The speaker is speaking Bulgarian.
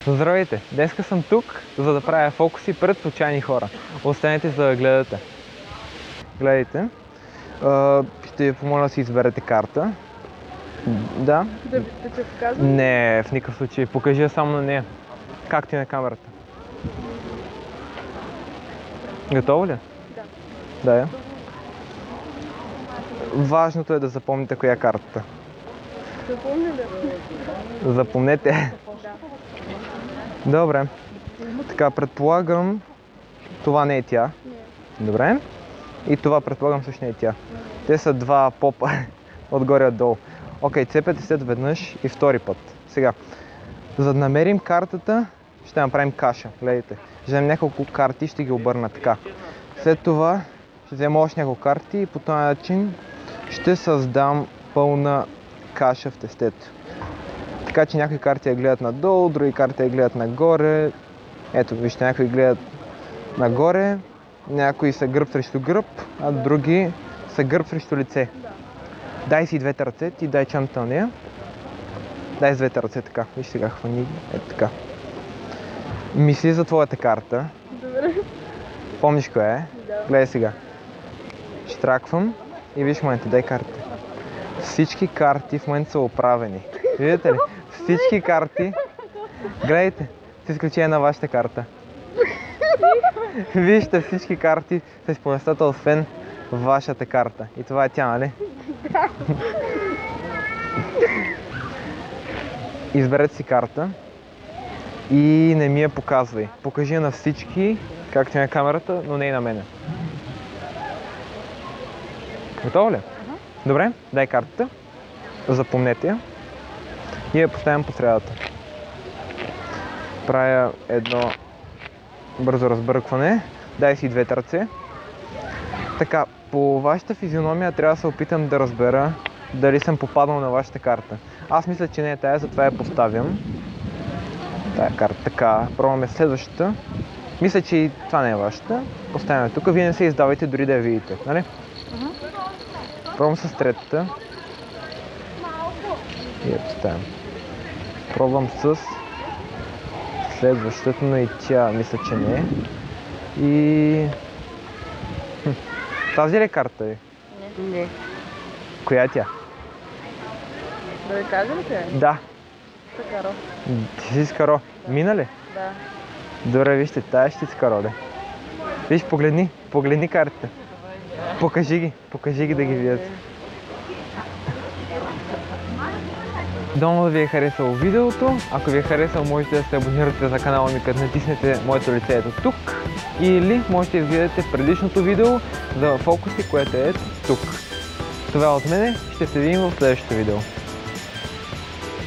Здравейте! Днеска съм тук, за да правя фокуси пред случайни хора. Останете за да гледате. Гледайте. Ще ви помоля да си изберете карта. Да? Да те показвам? Не, в никакъв случай. Покажи я само на нея. Както и на камерата. Готово ли? Да. Да, я. Важното е да запомните коя е картата. Запомня ли? Запомнете. Да. Добре. Така, предполагам, това не е тя. Не. Добре. И това предполагам също не е тя. Те са два попа отгоре отдолу. Окей, цепете след веднъж и втори път. Сега, за да намерим картата, ще направим каша. Гледайте. Ще вземем няколко карти и ще ги обърна така. След това ще взема още няколко карти и по този начин ще създам пълна каша в тестето. Така че някои карти я гледат надолу, други карти я гледат нагоре. Ето, вижте, някои гледат нагоре, някои са гръб срещу гръб, а други са гръб срещу лице. Дай си двете ръце, ти дай чантата на нея. Дай с двете ръце така. Виж сега, хвани ги. Ето така. Мисли за твоята карта. Добре. Помниш коя е? Да. Гледай сега. Штраквам и виж в момента, дай карта. Всички карти в момента са оправени. Видите ли? Всички карти. Гледайте, с изключение на вашата карта. Вижте, всички карти са с поместата, освен вашата карта. И това е тя, нали? Изберете си карта и не ми я показвай. Покажи я на всички, както и на камерата, но не и на мене. Готово ли? Добре, дай картата. Запомнете я и я поставям по средата. Правя едно бързо разбъркване. Дай си двете ръце. Така, по вашата физиономия трябва да се опитам да разбера дали съм попаднал на вашата карта. Аз мисля, че не е тая, затова я поставям. Тая карта така. Пробваме следващата. Мисля, че и това не е вашата. Поставяме тук. Вие не се издавайте дори да я видите, нали? Пробвам с третата. И я поставям. Пробвам с следващата, но и тя мисля, че не е. И... Тази ли е карта ви? Не. Коя е тя? Да ви кажа ли те? Да. Такаро. Ти си с Каро. Мина ли? Да. Добре, вижте, тая ще си Каро, ли? Виж, погледни картите. Покажи ги да ги видят. Дано да ви е харесало видеото. Ако ви е харесало, можете да се абонирате за канала ми, като натиснете моето лице ето тук. Или можете да видите предишното видео за фокуси, което е ето тук. Това от мене. Ще се видим в следващото видео.